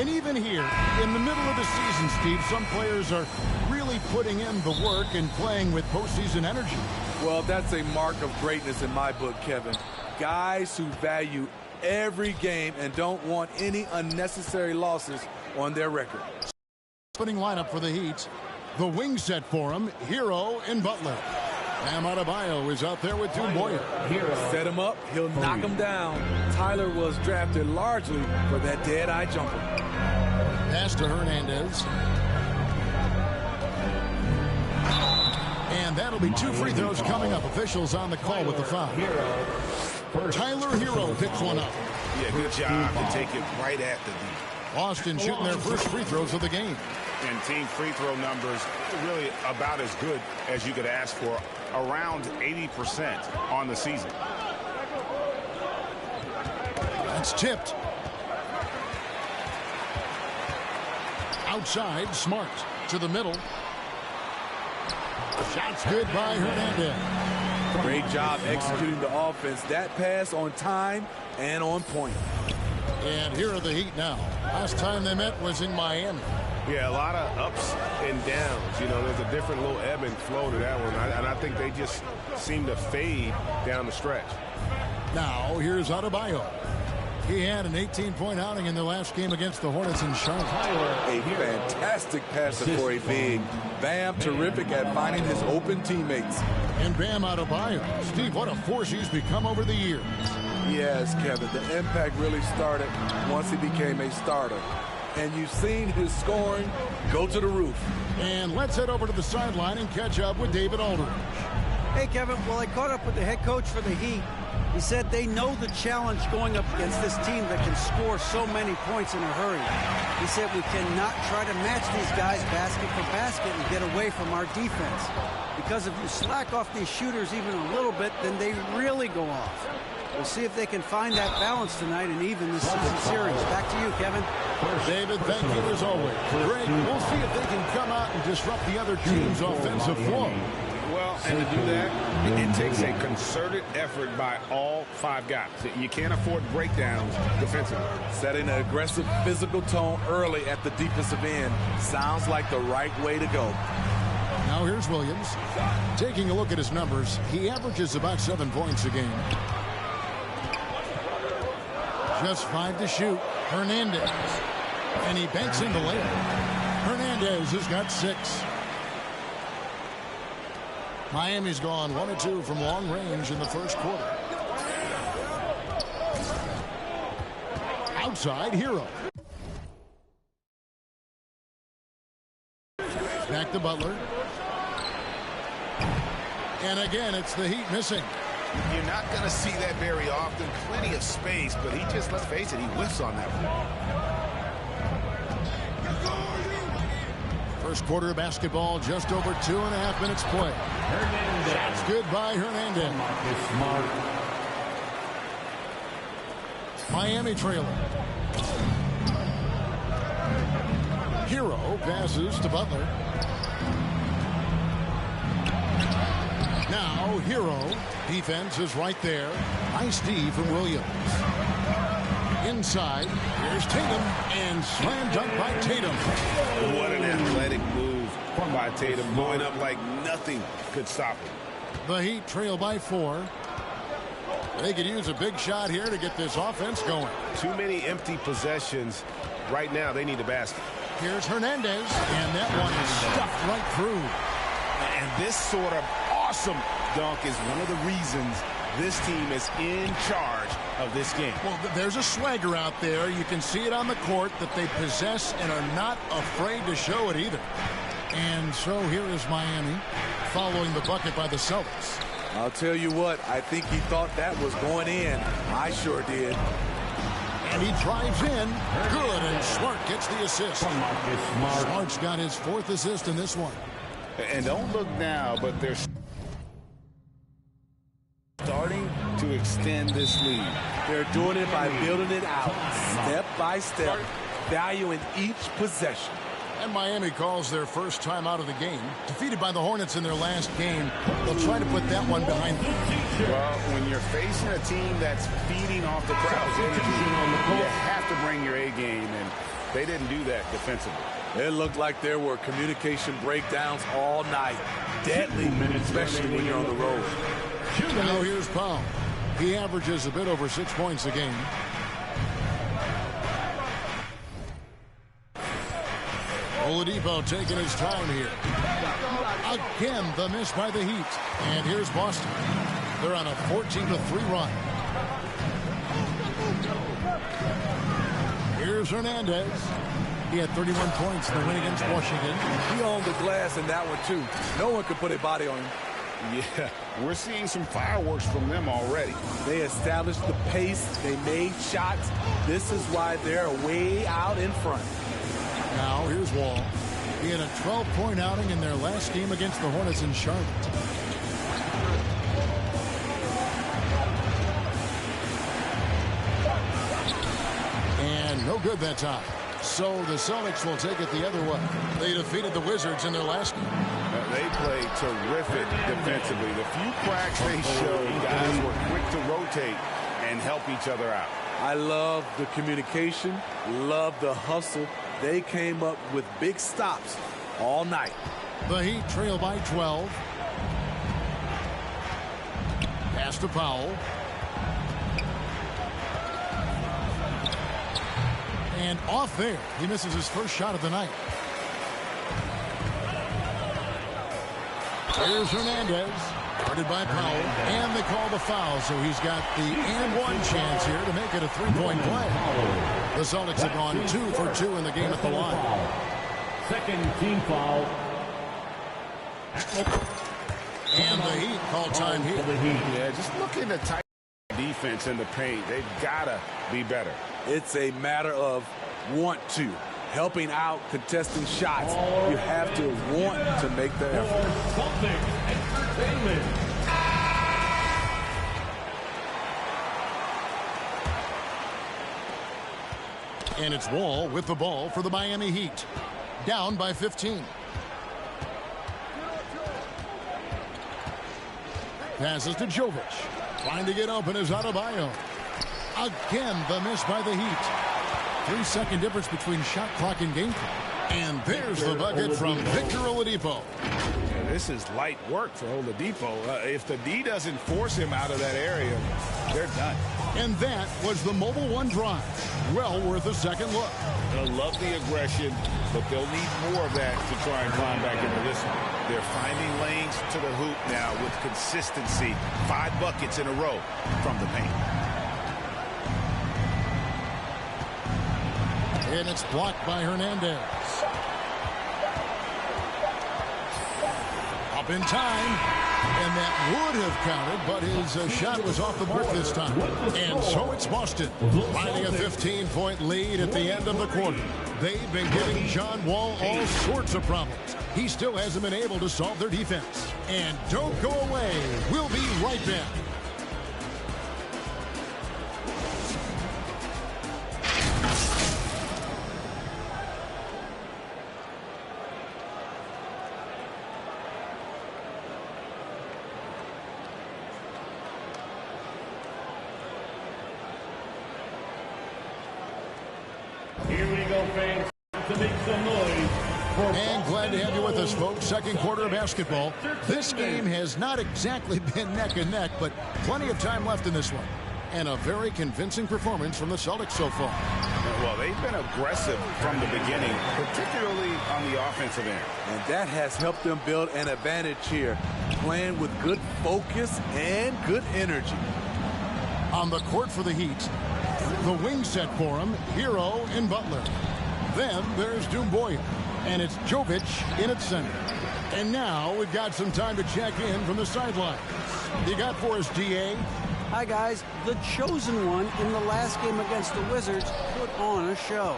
And even here, in the middle of the season, Steve, some players are really putting in the work and playing with postseason energy. Well, that's a mark of greatness in my book, Kevin. Guys who value every game and don't want any unnecessary losses on their record. Opening lineup for the Heat. The wing set for him, Hero and Butler. Bam Adebayo is out there with Boyer. Set him up, he'll knock him down. Tyler was drafted largely for that dead-eye jumper. Pass to Hernandez. And that'll be 2 free throws coming up. Officials on the call with the foul. Tyler Hero picks one up. Yeah, good job to take it right at the D. Boston shooting their first free throws of the game. And team free throw numbers really about as good as you could ask for, around 80% on the season. That's tipped. Outside, Smart to the middle. Shots good by Hernandez. Great job executing the offense. That pass on time and on point. And here are the Heat now. Last time they met was in Miami. Yeah, a lot of ups and downs. You know, there's a different little ebb and flow to that one. And I think they just seem to fade down the stretch. Now, here's Adebayo. He had an 18-point outing in their last game against the Hornets in Charlotte. A fantastic passer for a big. Bam, terrific at finding his open teammates. And Bam Adebayo. Steve, what a force he's become over the years. Yes, Kevin, the impact really started once he became a starter. And you've seen his scoring go to the roof. And let's head over to the sideline and catch up with David Aldridge. Hey, Kevin, well, I caught up with the head coach for the Heat. He said they know the challenge going up against this team that can score so many points in a hurry. He said we cannot try to match these guys basket for basket and get away from our defense. Because if you slack off these shooters even a little bit, then they really go off. We'll see if they can find that balance tonight and even this season series. Back to you, Kevin. David, thank you as always. Greg, we'll see if they can come out and disrupt the other team's offensive flow. Well, and to do that, it takes a concerted effort by all 5 guys. You can't afford breakdowns defensively. Setting an aggressive physical tone early at the defensive end sounds like the right way to go. Now here's Williams. Taking a look at his numbers, he averages about 7 points a game. Just 5 to shoot. Hernandez. And he banks in the layup. Hernandez has got 6. Miami's gone 1 of 2 from long range in the first quarter. Outside, Hero. Back to Butler. And again, it's the Heat missing. You're not going to see that very often. Plenty of space, but he just, let's face it, he whiffs on that one. First quarter of basketball, just over 2.5 minutes play. Hernandez. That's good by Hernandez. Miami trailing. Hero passes to Butler. Now Hero. Defense is right there. Nice D from Williams. Inside, here's Tatum, and slam dunk by Tatum. What an athletic move by Tatum, going up like nothing could stop him. The Heat trail by 4. They could use a big shot here to get this offense going. Too many empty possessions. Right now, they need a basket. Here's Hernandez, and that one is stuffed right through. And this sort of awesome dunk is one of the reasons this team is in charge of this game. Well, there's a swagger out there. You can see it on the court that they possess and are not afraid to show it either. And so here is Miami following the bucket by the Celtics. I'll tell you what, I think he thought that was going in. I sure did. And he drives in. Good, and Smart gets the assist. Smart's got his 4th assist in this one. And don't look now, but they're starting to extend this lead. They're doing it by building it out, step by step, valuing each possession. And Miami calls their first time out of the game. Defeated by the Hornets in their last game, they'll try to put that one behind them. Well, when you're facing a team that's feeding off the crowd's energy, you have to bring your A game, and They didn't do that defensively. It looked like there were communication breakdowns all night. Deadly, especially when you're on the road. Now here's Powell. He averages a bit over 6 points a game. Oladipo taking his time here. Again, the miss by the Heat. And here's Boston. They're on a 14-3 run. Here's Hernandez. He had 31 points in the win against Washington. He owned the glass in that one, too. No one could put a body on him. Yeah, we're seeing some fireworks from them already. They established the pace. They made shots. This is why they're way out in front. Now, here's Wall. He had a 12-point outing in their last game against the Hornets in Charlotte. And no good that time. So the Celtics will take it the other way. They defeated the Wizards in their last game. They played terrific defensively. The few cracks they showed, guys were quick to rotate and help each other out. I love the communication, love the hustle. They came up with big stops all night. The Heat trail by 12. Pass to Powell. And off there. He misses his first shot of the night. Here's Hernandez. Guarded by Powell. And they call the foul. So he's got the and one chance here to make it a three-point play. The Celtics have gone 2 for 2 in the game at the line. Second team foul. And the Heat call time here. Yeah, just looking at tight defense in the paint. They've got to be better. It's a matter of want to. Helping out, contesting shots. You have to want to make the effort. Celtics Entertainment. And it's Wall with the ball for the Miami Heat. Down by 15. Passes to Jovic. Trying to get open is Adebayo. Again, the miss by the Heat. 3-second difference between shot clock and game clock. And there's the bucket from Victor Oladipo. Yeah, this is light work for Oladipo. If the D doesn't force him out of that area, they're done. And that was the Mobile One drive. Well worth a second look. They'll love the aggression, but they'll need more of that to try and climb back into this one. They're finding lanes to the hoop now with consistency. 5 buckets in a row from the paint. And it's blocked by Hernandez. Up in time. And that would have counted, but his shot was off the mark this time. And so it's Boston, finding a 15-point lead at the end of the quarter. They've been giving John Wall all sorts of problems. He still hasn't been able to solve their defense. And don't go away. We'll be right back. Here we go, fans, to make some noise. And glad to have you with us, folks. Second quarter of basketball. This game has not exactly been neck and neck, but plenty of time left in this one. And a very convincing performance from the Celtics so far. Well, they've been aggressive from the beginning, particularly on the offensive end. And that has helped them build an advantage here, playing with good focus and good energy. On the court for the Heat, the wing set for him, Hero and Butler. Then there's Doumbouya, and it's Jovic in at center. And now we've got some time to check in from the sidelines. You got for us, DA? Hi, guys. The chosen one in the last game against the Wizards put on a show.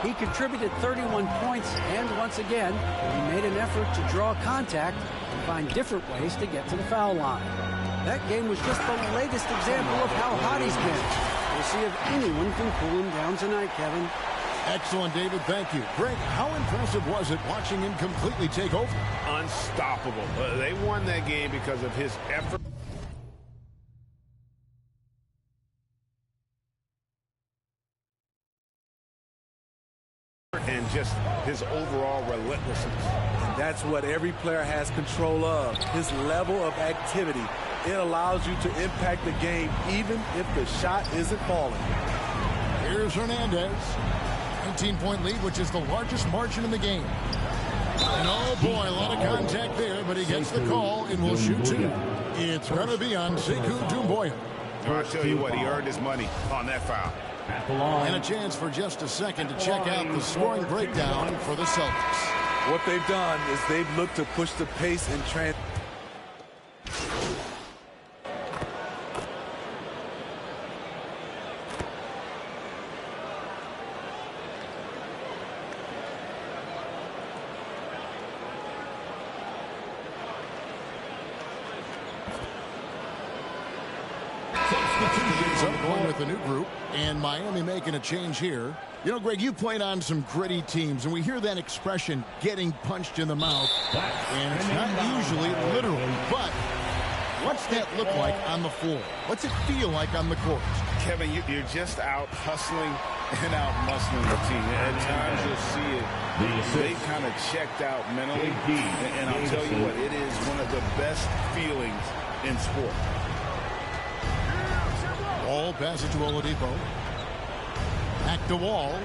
He contributed 31 points, and once again, he made an effort to draw contact and find different ways to get to the foul line. That game was just the latest example of how hot he's been. We'll see if anyone can cool him down tonight, Kevin. Excellent, David. Thank you. Greg, how impressive was it watching him completely take over? Unstoppable. They won that game because of his effort. effort and just his overall relentlessness. And that's what every player has control of, his level of activity. It allows you to impact the game even if the shot isn't falling. Here's Hernandez. 19-point lead, which is the largest margin in the game. And oh boy, a lot of contact there, but he gets the call and will shoot two. It's going to be on Sekou Doumbouya. I'll tell you what, he earned his money on that foul. And a chance for just a second to check out the scoring breakdown for the Celtics. What they've done is they've looked to push the pace and going with the new group, and Miami making a change here. You know, Greg, you played on some gritty teams, and we hear that expression, getting punched in the mouth, and it's not usually literal, but what's that look like on the floor? What's it feel like on the court? Kevin, you're just out hustling and out muscling the team. At times you'll see it. They kind of checked out mentally, and I'll tell you what, it is one of the best feelings in sport. Wall passes to Oladipo. Back to Wall.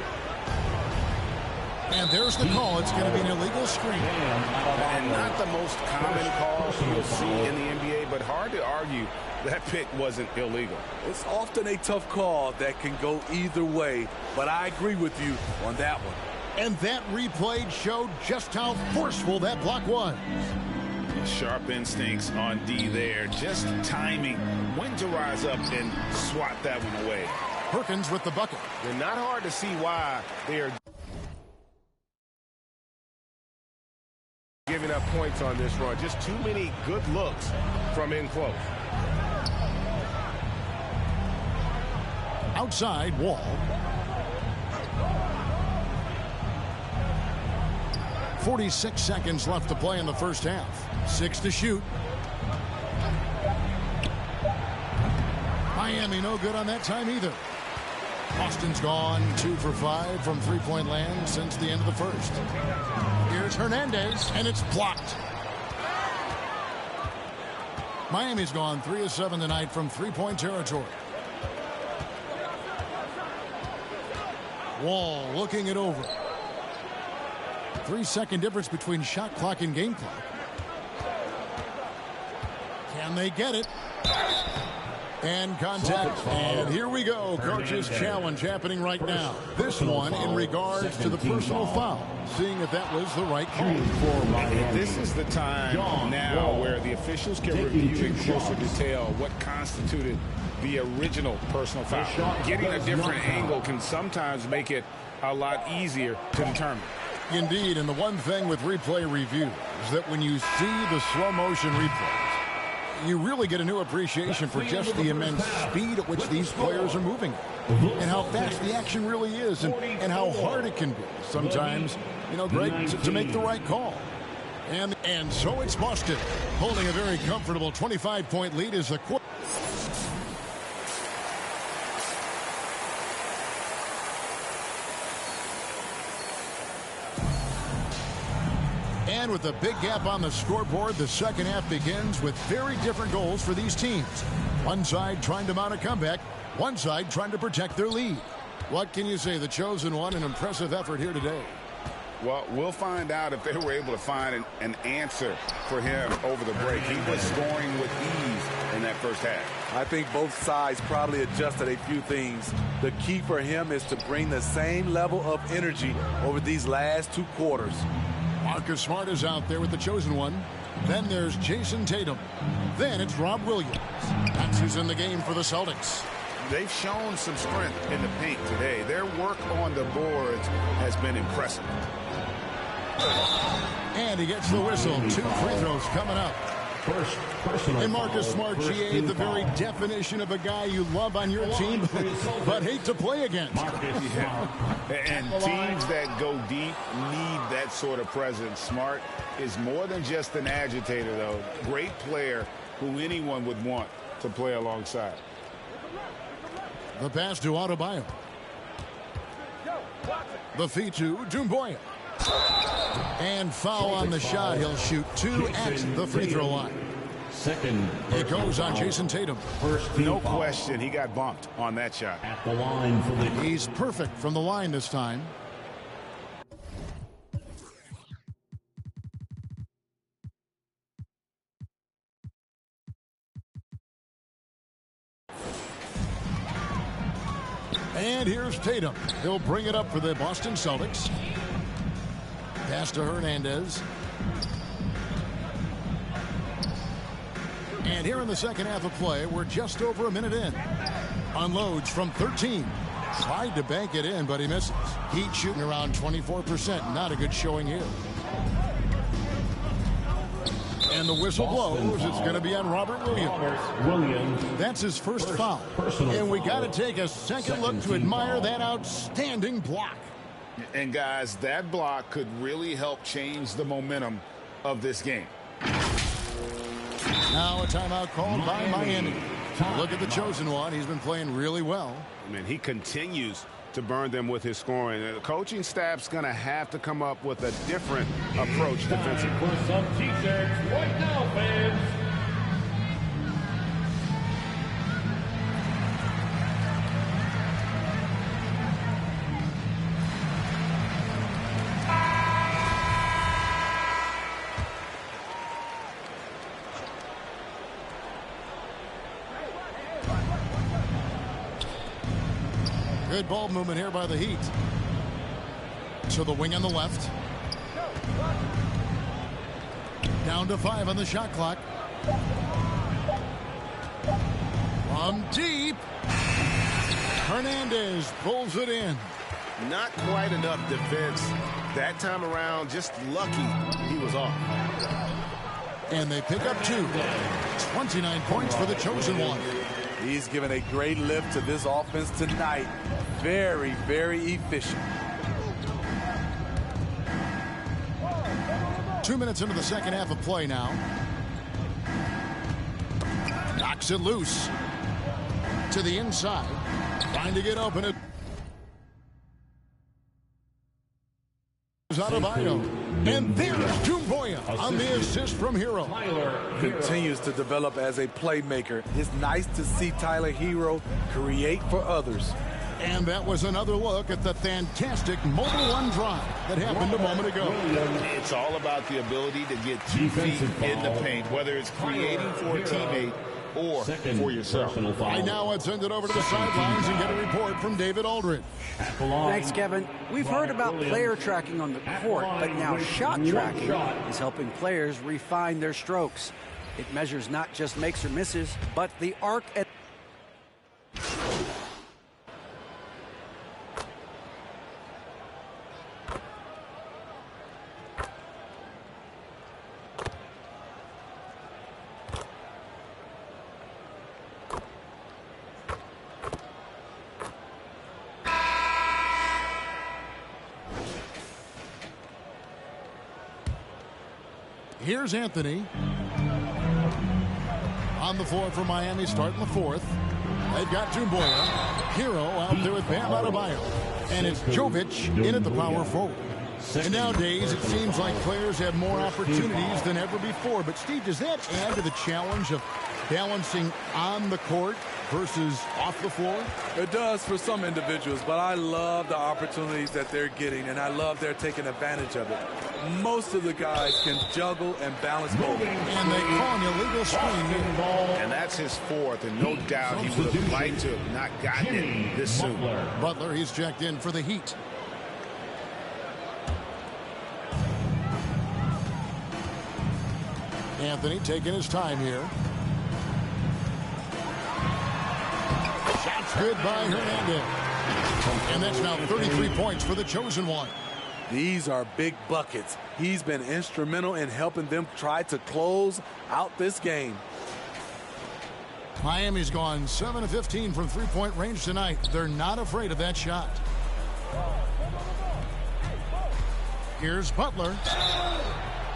And there's the call. It's going to be an illegal screen. And not the most common call you'll see in the NBA, but hard to argue that pick wasn't illegal. It's often a tough call that can go either way, but I agree with you on that one. And that replay showed just how forceful that block was. Sharp instincts on D there. Just timing when to rise up and swat that one away. Perkins with the bucket. They're not hard to see why they're giving up points on this run. Just too many good looks from in close. Outside, Wall. 46 seconds left to play in the first half. 6 to shoot. Miami no good on that time either. Austin's gone 2 for 5 from three-point land since the end of the first. Here's Hernandez, and it's blocked. Miami's gone 3 of 7 tonight from three-point territory. Wall looking it over. 3-second difference between shot clock and game clock. Can they get it? And contact. And here we go. Coach's challenge happening right now. This one in regards to the personal foul. Seeing if that was the right call. This is the time now where the officials can review in closer detail what constituted the original personal foul. Getting a different angle can sometimes make it a lot easier to determine. Indeed, and the one thing with replay review is that when you see the slow motion replays, you really get a new appreciation for just the immense speed at which these players are moving and how fast the action really is and how hard it can be sometimes, you know, Greg, to make the right call. And so it's Boston holding a very comfortable 25-point lead as the quarter. And with a big gap on the scoreboard, the second half begins with very different goals for these teams. One side trying to mount a comeback, one side trying to protect their lead. What can you say? The chosen one, an impressive effort here today. Well, we'll find out if they were able to find an answer for him over the break. He was scoring with ease in that first half. I think both sides probably adjusted a few things. The key for him is to bring the same level of energy over these last 2 quarters. Marcus Smart is out there with the chosen one. Then there's Jason Tatum. Then it's Rob Williams. That's who's in the game for the Celtics. They've shown some strength in the paint today. Their work on the boards has been impressive. And he gets the whistle. 2 free throws coming up. And Marcus Smart, GA, the very definition of a guy you love on your team, but hate to play against. Yeah. And teams that go deep need that sort of presence. Smart is more than just an agitator, though. Great player who anyone would want to play alongside. The pass to Adebayo. The feed to Doumbouya. And foul on the shot. He'll shoot 2 at the free throw line. Second. It goes on Jason Tatum. No question, he got bumped on that shot. At the line for the... He's perfect from the line this time. And here's Tatum. He'll bring it up for the Boston Celtics. Pass to Hernandez. And here in the second half of play, we're just over a minute in. Unloads from 13. Tried to bank it in, but he misses. Heat shooting around 24%. Not a good showing here. And the whistle blows. It's going to be on Robert Williams. That's his first foul. And we got to take a second look to admire that outstanding block. And guys, that block could really help change the momentum of this game. Now a timeout called by Miami. Look at the chosen one. He's been playing really well. I mean, he continues to burn them with his scoring. The coaching staff's going to have to come up with a different approach defensively. For some T-shirts right now, fans. Good ball movement here by the Heat. To the wing on the left. Down to 5 on the shot clock. From deep. Hernandez pulls it in. Not quite enough defense that time around. Just lucky he was off. And they pick up 2. 29 points for the chosen one. He's given a great lift to this offense tonight. Very, very efficient. 2 minutes into the second half of play now. Knocks it loose. To the inside. Trying to get open. It out of Io. And there's Doumbouya on the assist from Hero. Continues to develop as a playmaker. It's nice to see Tyler Hero create for others. And that was another look at the fantastic mobile one drive that happened a moment ago. It's all about the ability to get 2 feet in the paint, whether it's creating for a teammate or for yourself. Right now, let's send it over to the sidelines and get a report from David Aldridge. Thanks, Kevin. We've heard about player tracking on the court, but now shot tracking is helping players refine their strokes. It measures not just makes or misses, but the arc at... Here's Anthony. On the floor for Miami, starting the fourth. They've got Doumbouya. Hero out there with Bam Adebayo. And it's Jovic in at the power forward. And nowadays, it seems like players have more opportunities than ever before. But, Steve, does that add to the challenge of balancing on the court versus off the floor? It does for some individuals, but I love the opportunities that they're getting, and I love they're taking advantage of it. Most of the guys can juggle and balance both. And they call an illegal screen. And that's his 4th, and no doubt he would have liked to have not gotten it this soon. Butler, he's checked in for the Heat. Anthony taking his time here. Shots good by Hernandez. And that's now 33 points for the chosen one. These are big buckets. He's been instrumental in helping them try to close out this game. Miami's gone 7 of 15 from three-point range tonight. They're not afraid of that shot. Here's Butler.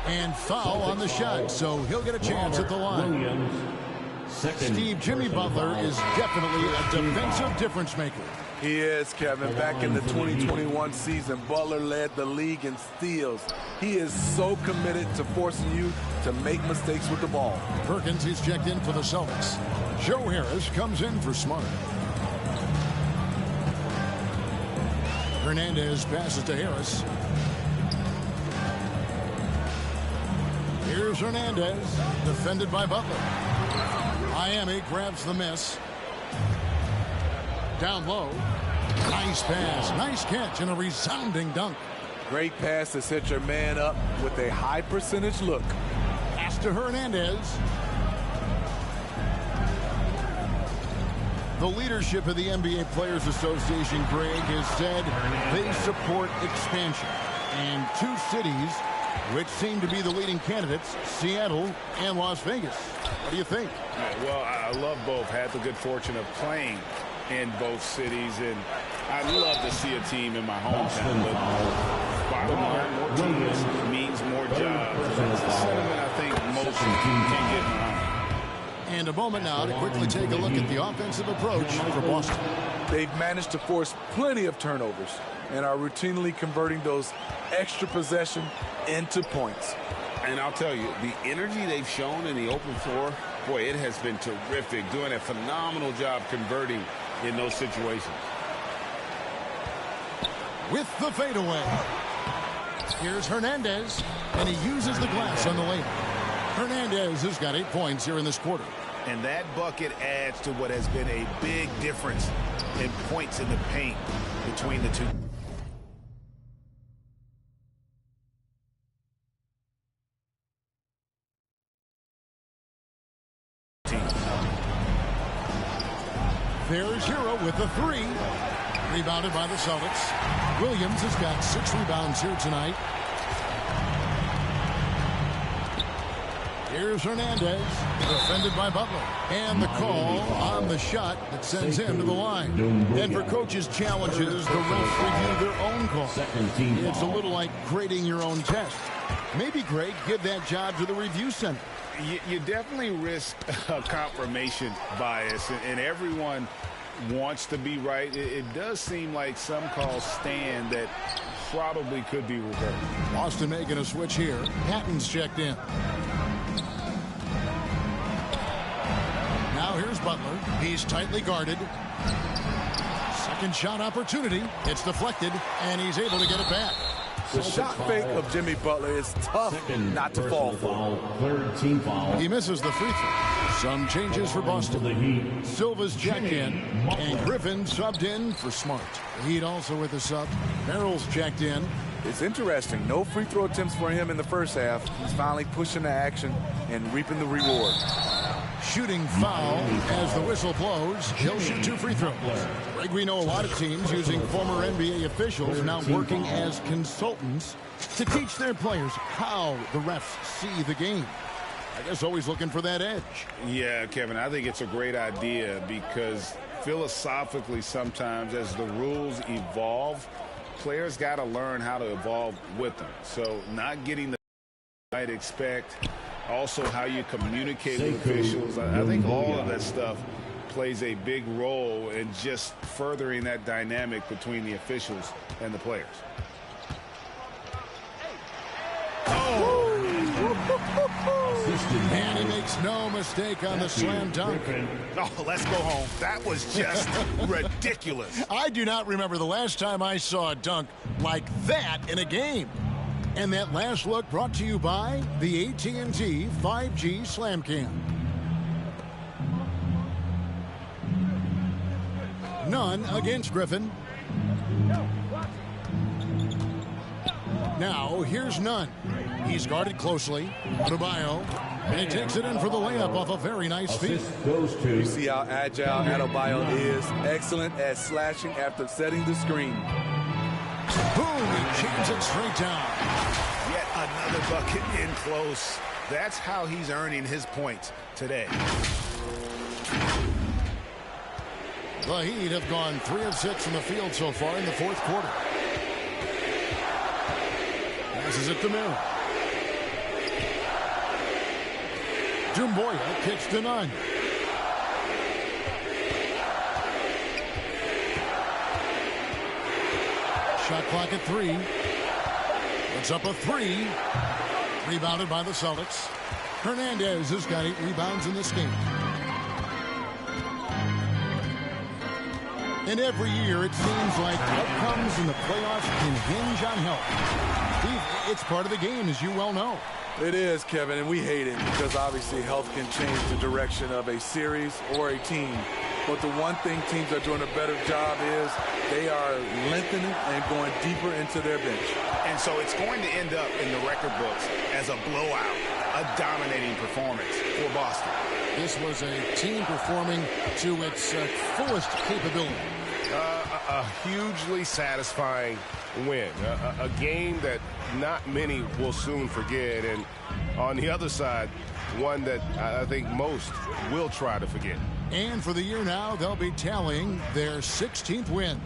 And foul on the shot, so he'll get a chance at the line. Steve, Jimmy Butler is definitely a defensive difference maker. He is, Kevin. Back in the 2021 season, Butler led the league in steals. He is so committed to forcing you to make mistakes with the ball. Perkins is checked in for the Celtics. Joe Harris comes in for Smart. Hernandez passes to Harris. Here's Hernandez, defended by Butler. Miami grabs the miss. Down low. Nice pass, nice catch, and a resounding dunk. Great pass to set your man up with a high percentage look. Pass to Hernandez. The leadership of the NBA Players Association, Greg, has said they support expansion. And two cities which seem to be the leading candidates, Seattle and Las Vegas. What do you think? Well, I love both. Had the good fortune of playing in both cities, and I'd love to see a team in my hometown. But bottom line, more teams means more jobs. That's the sentiment I think most can get behind. And a moment now to quickly take a look at the offensive approach for Boston. They've managed to force plenty of turnovers and are routinely converting those extra possession into points. And I'll tell you, the energy they've shown in the open floor, boy, it has been terrific, doing a phenomenal job converting in those situations. With the fadeaway. Here's Hernandez, and he uses the glass on the layup. Hernandez has got 8 points here in this quarter. And that bucket adds to what has been a big difference in points in the paint between the two. There's Hero with the 3. Rebounded by the Celtics. Williams has got 6 rebounds here tonight. Here's Hernandez, defended by Butler. And the call on the shot that sends him to the line. And for coaches' challenges, the refs review their own call. It's a little like grading your own test. Maybe, Greg, give that job to the review center. You definitely risk a confirmation bias, and everyone wants to be right. It does seem like some calls stand that probably could be reversed. Boston making a switch here. Patton's checked in. Now here's Butler. He's tightly guarded. Second shot opportunity. It's deflected, and he's able to get it back. The shot fake of Jimmy Butler is tough not to fall for. Third team foul. He misses the free throw. Some changes for Boston. Silva's checked in, and Griffin subbed in for Smart. The Heat also with a sub. Merrill's checked in. It's interesting. No free throw attempts for him in the first half. He's finally pushing the action and reaping the reward. Shooting foul as the whistle blows. He'll shoot 2 free throws. Greg, we know a lot of teams using former NBA officials now working as consultants to teach their players how the refs see the game. I guess always looking for that edge. Yeah, Kevin, I think it's a great idea because philosophically sometimes as the rules evolve, players got to learn how to evolve with them. So not getting the might expect, also how you communicate with officials. I think all of that stuff plays a big role in just furthering that dynamic between the officials and the players. And he makes no mistake on the slam dunk. Oh, let's go home. That was just ridiculous. I do not remember the last time I saw a dunk like that in a game. And that last look brought to you by the AT&T 5G Slam Cam. None against Griffin. Now, here's Nunn. He's guarded closely. Adebayo. And he takes it in for the layup off a very nice feed. You see how agile Adebayo is. Excellent at slashing after setting the screen. Boom! He jams it straight down. Yet another bucket in close. That's how he's earning his points today. The Heat have gone 3 of 6 from the field so far in the fourth quarter. Passes it to Merrill. Dumboya kicks to Nunn. Shot clock at 3. It's up a 3. Rebounded by the Celtics. Hernandez has got 8 rebounds in this game. And every year it seems like outcomes in the playoffs can hinge on health. It's part of the game, as you well know. It is, Kevin, and we hate it because obviously health can change the direction of a series or a team. But the one thing teams are doing a better job is they are lengthening and going deeper into their bench. And so it's going to end up in the record books as a blowout, a dominating performance for Boston. This was a team performing to its fullest capability. A hugely satisfying win. A game that not many will soon forget. And on the other side, one that I think most will try to forget. And for the year now, they'll be tallying their 16th win.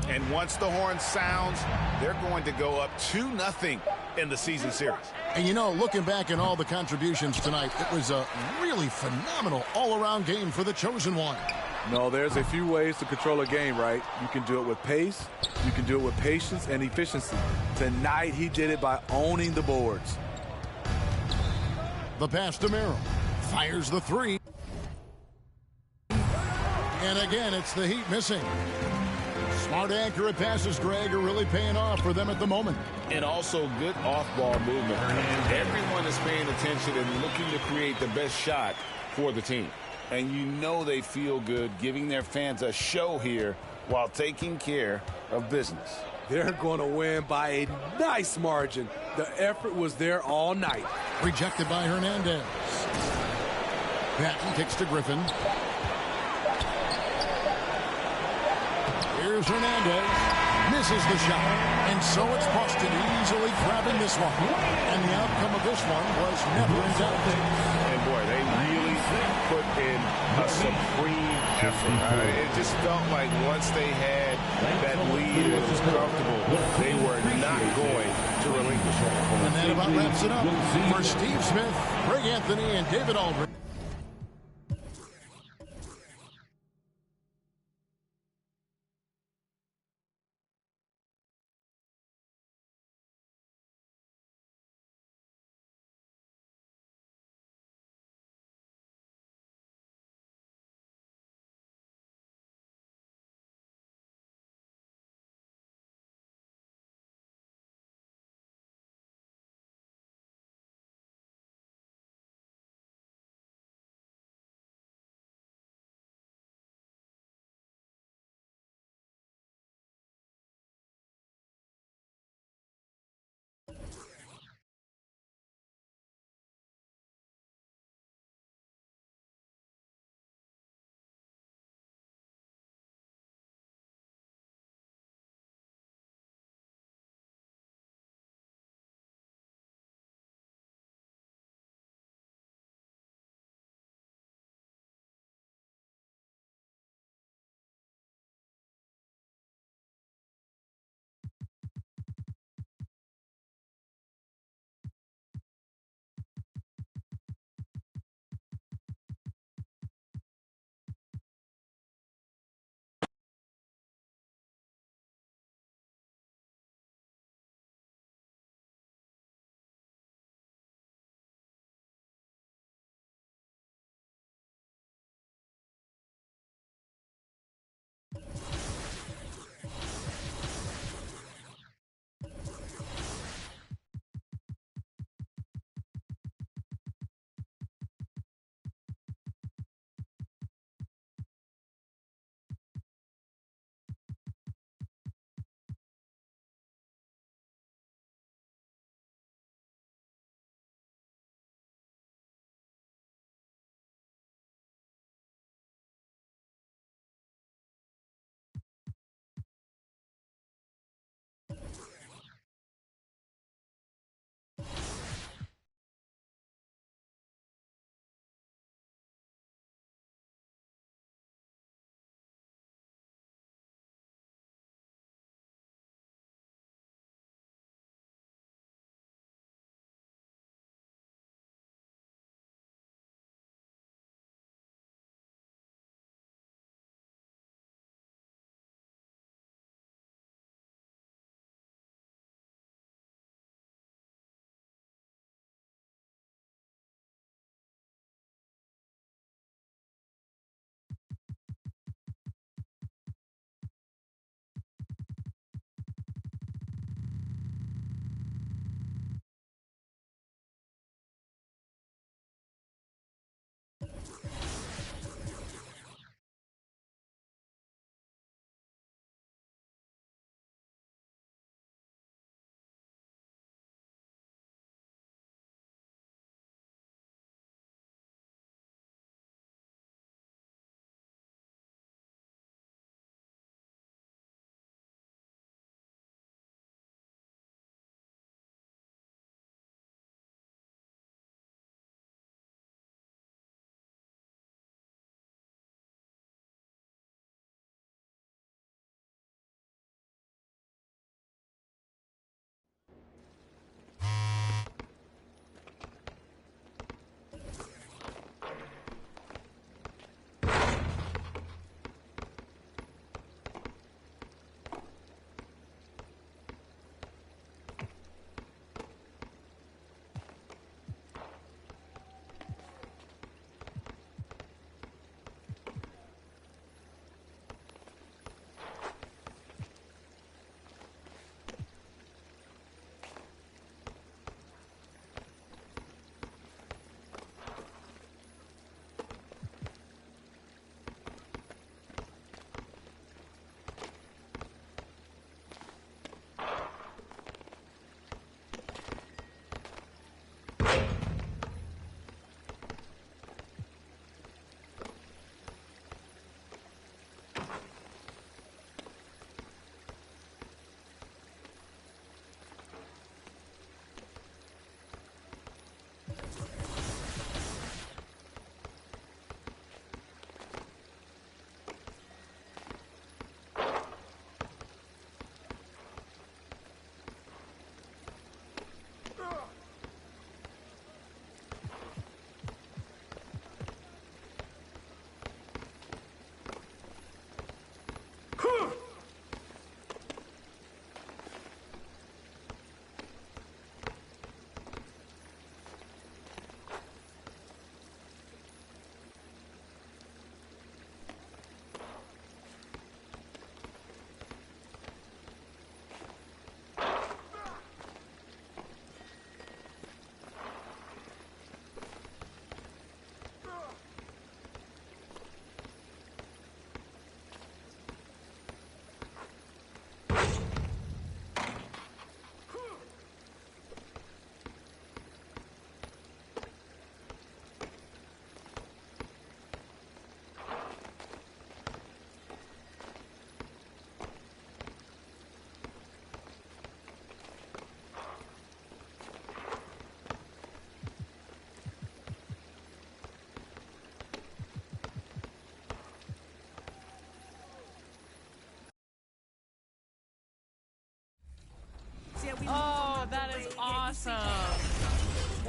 And once the horn sounds, they're going to go up 2-0 in the season series. And you know, looking back at all the contributions tonight, it was a really phenomenal all-around game for the chosen one. No, there's a few ways to control a game, right? You can do it with pace, you can do it with patience and efficiency. Tonight, he did it by owning the boards. The pass to Merrill. Fires the 3. And again, it's the Heat missing. Smart, accurate passes, Greg, are really paying off for them at the moment. And also good off-ball movement. Everyone is paying attention and looking to create the best shot for the team. And you know they feel good giving their fans a show here while taking care of business. They're going to win by a nice margin. The effort was there all night. Rejected by Hernandez. Patton kicks to Griffin. Here's Hernandez. Misses the shot. And so it's Boston easily grabbing this one. And the outcome of this one was never in doubt. And boy, they really put in a supreme effort. It just felt like once they had that lead and it was comfortable, they were not going to relinquish it. And that about wraps it up for Steve Smith, Greg Anthony, and David Aldridge.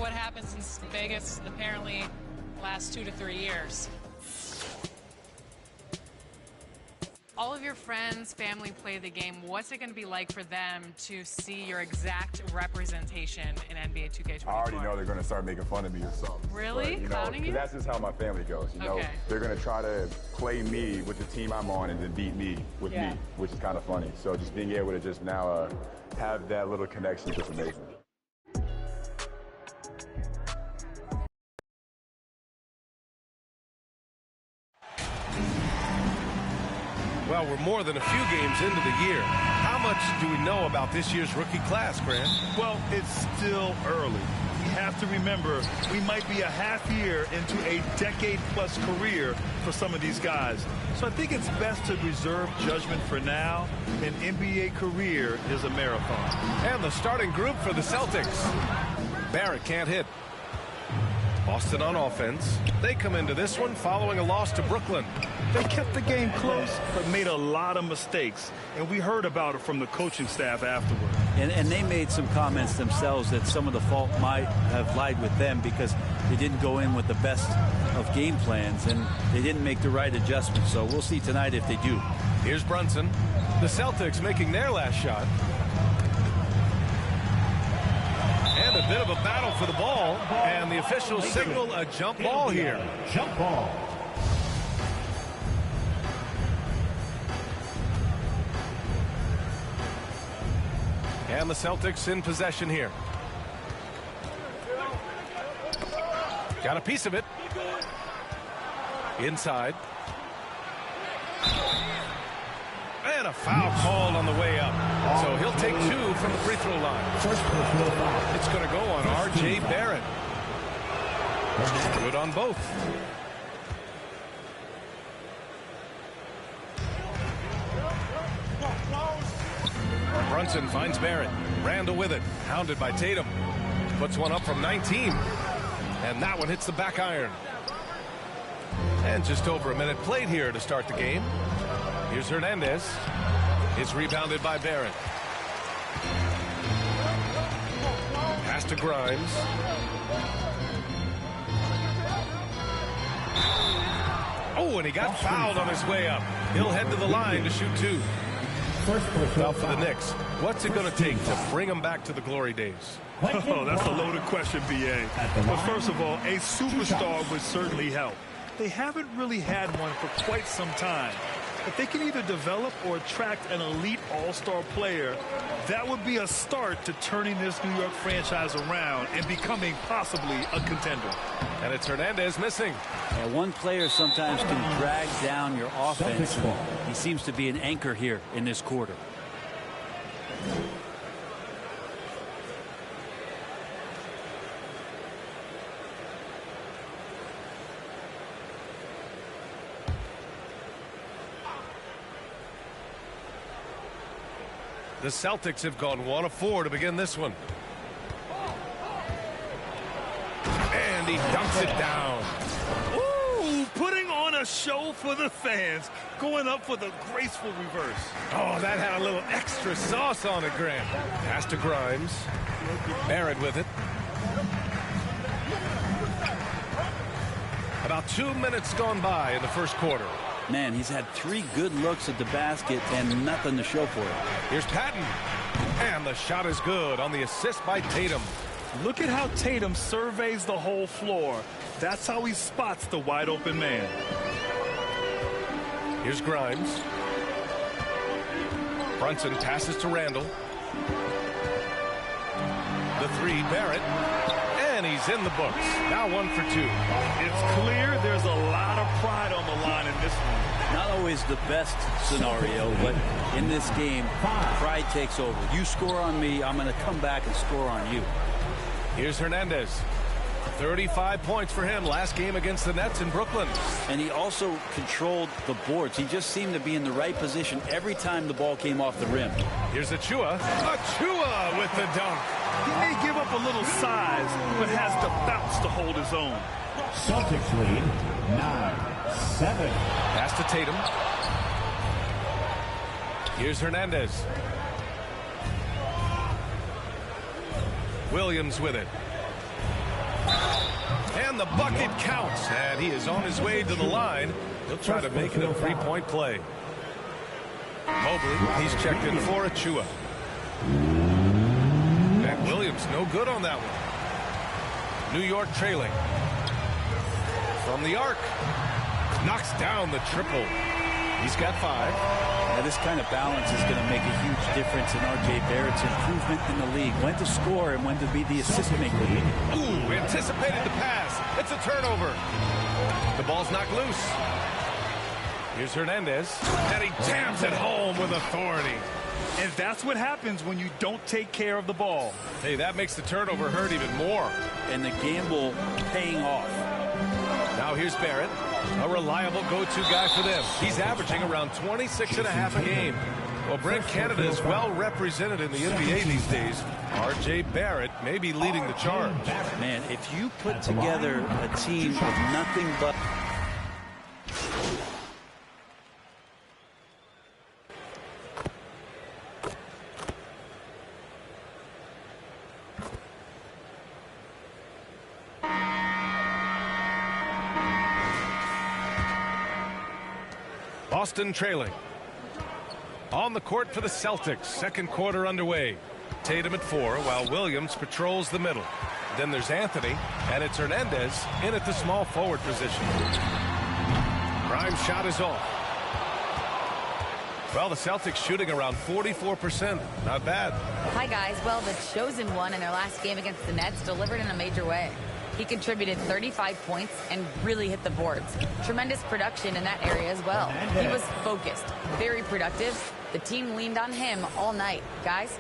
what happened since Vegas apparently last 2 to 3 years. All of your friends, family play the game. What's it going to be like for them to see your exact representation in NBA 2K24? I already know they're going to start making fun of me or something. Really? But, Clowning you? That's just how my family goes. You know, they're going to try to play me with the team I'm on and then beat me with me, which is kind of funny. So just being able to just now have that little connection is just amazing. Well, we're more than a few games into the year. How much do we know about this year's rookie class, Grant? Well, it's still early. We have to remember we might be a half year into a decade-plus career for some of these guys. So I think it's best to reserve judgment for now. An NBA career is a marathon. And the starting group for the Celtics. Barrett can't hit. Boston on offense. They come into this one following a loss to Brooklyn. They kept the game close, but made a lot of mistakes. And we heard about it from the coaching staff afterward. And they made some comments themselves that some of the fault might have lied with them because they didn't go in with the best of game plans and they didn't make the right adjustments. So we'll see tonight if they do. Here's Brunson. The Celtics making their last shot. And a bit of a battle for the ball. And the officials signal a jump ball here. Jump ball. And the Celtics in possession here. Got a piece of it. Inside. And a foul called on the way up. So he'll take 2 from the free throw line. It's going to go on R.J. Barrett. Good on both. Brunson finds Barrett. Randall with it. Hounded by Tatum. Puts one up from 19. And that one hits the back iron. And just over a minute played here to start the game. Here's Hernandez. It's rebounded by Barrett. Pass to Grimes. Oh, and he got fouled on his way up. He'll head to the line to shoot 2. Well, for the Knicks, what's it going to take to bring them back to the glory days? Oh, that's a loaded question, B.A. But first of all, a superstar would certainly help. They haven't really had one for quite some time. If they can either develop or attract an elite all-star player, that would be a start to turning this New York franchise around and becoming possibly a contender. And it's Hernandez missing. One player sometimes can drag down your offense. He seems to be an anchor here in this quarter. The Celtics have gone 1 of 4 to begin this one. And he dunks it down. Ooh, putting on a show for the fans, going up for the graceful reverse. Oh, that had a little extra sauce on it, Grant. Pass to Grimes. Barrett with it. About 2 minutes gone by in the first quarter. Man, he's had 3 good looks at the basket and nothing to show for it. Here's Patton. And the shot is good on the assist by Tatum. Look at how Tatum surveys the whole floor. That's how he spots the wide open man. Here's Grimes. Brunson passes to Randall. The 3, Barrett. And he's in the books. Now 1 for 2. It's clear there's a lot of pride on the line in this one. Not always the best scenario, but in this game, pride takes over. You score on me, I'm going to come back and score on you. Here's Hernandez. 35 points for him last game against the Nets in Brooklyn. And he also controlled the boards. He just seemed to be in the right position every time the ball came off the rim. Here's Achua. Achua with the dunk. He may give up a little size, but has the bounce to hold his own. Celtics lead 9-7. Pass to Tatum. Here's Hernandez. Williams with it. And the bucket counts, and he is on his way to the line. He'll try to make it a three-point play. Mobley, he's checked in for Achua. And Williams, no good on that one. New York trailing. From the arc. Knocks down the triple. He's got 5. Now this kind of balance is going to make a huge difference in R.J. Barrett's improvement in the league. When to score and when to be the assist maker. Ooh, anticipated the pass. It's a turnover. The ball's knocked loose. Here's Hernandez, and he jams it home with authority. And that's what happens when you don't take care of the ball. Hey, that makes the turnover hurt even more. And the gamble paying off. Now here's Barrett, a reliable go-to guy for them. He's averaging around 26.5 a game. Well, Brent, Canada is well represented in the NBA these days. R.J. Barrett may be leading the charge. Man, if you put together a team with nothing but... Boston trailing. On the court for the Celtics. Second quarter underway. Tatum at 4 while Williams patrols the middle. Then there's Anthony, and it's Hernandez in at the small forward position. Prime shot is off. Well, the Celtics shooting around 44%. Not bad. Hi, guys. Well, the chosen one in their last game against the Nets delivered in a major way. He contributed 35 points and really hit the boards. Tremendous production in that area as well. He was focused, very productive. The team leaned on him all night. Guys?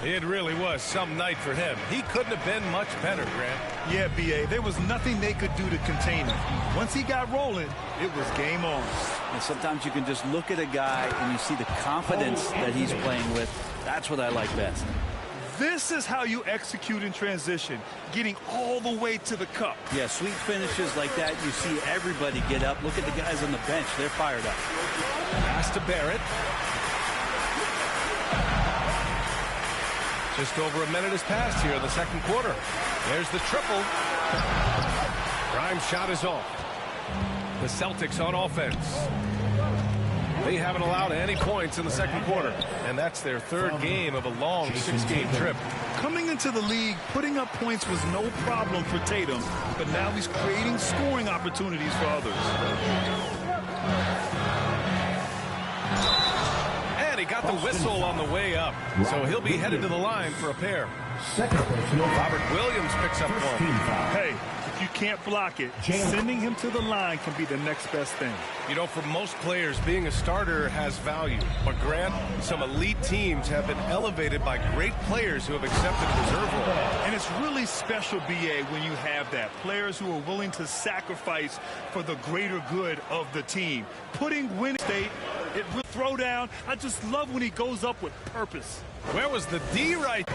It really was some night for him. He couldn't have been much better, Grant. Yeah, B.A. There was nothing they could do to contain him. Once he got rolling, it was game on. And sometimes you can just look at a guy and you see the confidence that he's playing with. That's what I like best. This is how you execute in transition, getting all the way to the cup. Yeah, sweet finishes like that, you see everybody get up. Look at the guys on the bench. They're fired up. Pass to Barrett. Just over a minute has passed here in the second quarter. There's the triple. Prime shot is off. The Celtics on offense. They haven't allowed any points in the second quarter, and that's their third game of a long 6-game trip. Coming into the league, putting up points was no problem for Tatum, but now he's creating scoring opportunities for others. And he got the whistle on the way up, so he'll be headed to the line for a pair. Robert Williams picks up one. Hey, if you can't block it, sending him to the line can be the next best thing. You know, for most players, being a starter has value. But, Grant, some elite teams have been elevated by great players who have accepted a reserve role. And it's really special, B.A., when you have that. Players who are willing to sacrifice for the greater good of the team. Putting winning state, it will throw down. I just love when he goes up with purpose. Where was the D right?